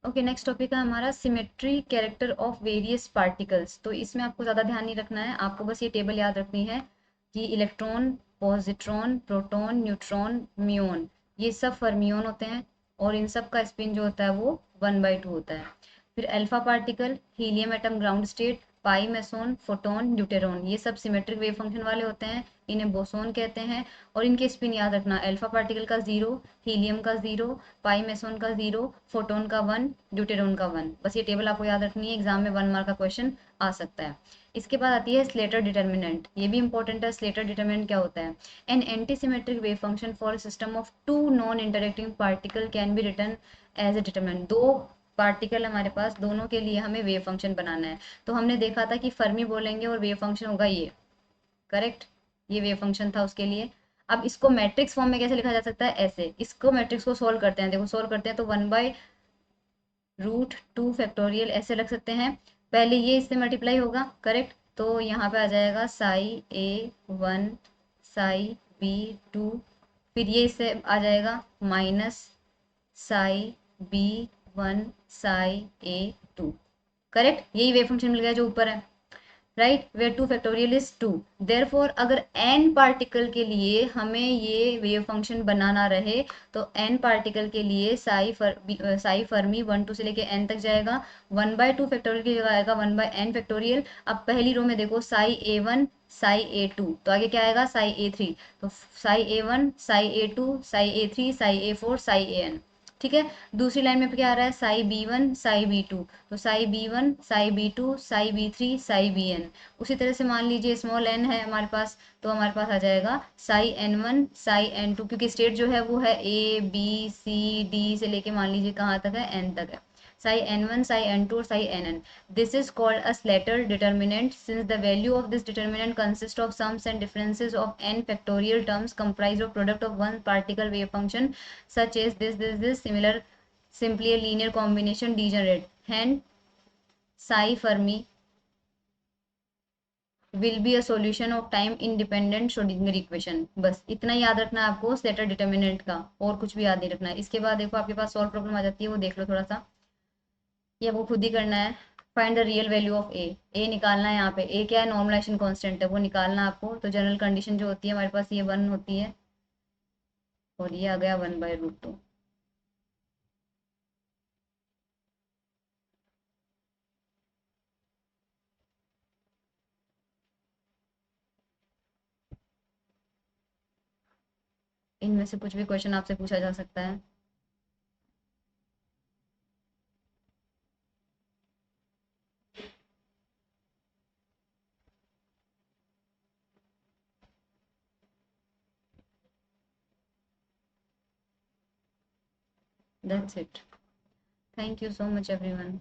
Okay, next topic है हमारा symmetry character of various particles. तो इसमें आपको ज़्यादा ध्यान नहीं रखना है, आपको बस ये टेबल याद रखनी है कि इलेक्ट्रॉन, पॉजिट्रॉन, प्रोटॉन, न्यूट्रॉन, म्यून, ये सब फर्मियोन होते हैं और इन सब का स्पिन जो होता है वो 1/2 होता है। फिर alpha particle, helium atom ground state, pi meson, photon, deuteron, ये सब सिमेट्रिक वेव फंक्शन वाले होते हैं, इन्हें बोसोन कहते हैं। और इनके स्पिन याद रखना, अल्फा पार्टिकल का 0, हीलियम का 0, पाई मेसोन का 0, फोटोन का 1, ड्यूटेरॉन का 1। बस ये टेबल आपको याद रखनी है, एग्जाम में 1 मार्क का क्वेश्चन आ सकता है। इसके बाद आती है स्लेटर डिटर्मिनेंट, ये भी इंपॉर्टेंट है। स्लेटर डिटर्मिनेंट क्या होता है? An anti symmetric wave function for system of two non interacting particle can be written as a determinant. दो पार्टिकल हमारे पास, दोनों के लिए हमें वेव फंक्शन बनाना है। तो हमने देखा था कि फर्मी बोलेंगे और वेव फंक्शन होगा ये, करेक्ट, ये वेव फंक्शन था उसके लिए। अब इसको मैट्रिक्स फॉर्म में कैसे लिखा जा सकता है? ऐसे, इसको मैट्रिक्स को सोल्व करते हैं, देखो सोल्व करते हैं तो 1/√2 ऐसे रख सकते हैं। पहले ये इससे मल्टीप्लाई होगा, करेक्ट, तो यहाँ पे आ जाएगा साई A1 साई B2, फिर ये इससे आ जाएगा minus psi B1 psi A2, correct, यही वेव फंक्शन मिल गया जो ऊपर है, right, where 2 factorial is 2। Therefore अगर n पार्टिकल के लिए हमें ये वेव फंक्शन बनाना रहे तो n पार्टिकल के लिए साई फर्मी 1 2 से लेके n तक जाएगा। 1/2 फैक्टोरियल की जगह आएगा 1/n फैक्टोरियल। अब पहली रो में देखो साई A1 साई A2, तो आगे क्या आएगा? साई A3। तो Sai A1 Sai A2 Sai A3 Sai A4 Sai AN, ठीक है। दूसरी लाइन में क्या आ रहा है? साई B1 साई B2, तो Sai B1 Sai B2 Sai B3 Sai BN। उसी तरह से मान लीजिए स्मॉल n है हमारे पास, तो हमारे पास आ जाएगा साई N1 साई N2, क्योंकि स्टेट जो है वो है A B C D से लेके मान लीजिए कहाँ तक है? n तक है। साई N1 साई N2 और Sai NN। This is called a Slater determinant since the value of this determinant consists of sums and differences of n factorial terms comprised of product of one particle wave function such as this similar simply a linear combination degenerate. Hence, psi Fermi will be a solution of time independent Schrodinger equation। बस इतना याद रखना है आपको Slater determinant का, और कुछ भी याद नहीं रखना है। इसके बाद देखो आपके पास सॉल्व प्रॉब्लम आ जाती है, वो देख लो थोड़ा सा, ये वो खुद ही करना है। Find the real value of a निकालना है। यहाँ पे ए क्या है? नॉर्मलाइजेशन कांस्टेंट है, वो निकालना है आपको। तो जनरल कंडीशन जो होती है हमारे पास ये 1 होती है, और ये आ गया 1/√2। इनमें से कुछ भी क्वेश्चन आपसे पूछा जा सकता है। That's it. Thank you so much everyone.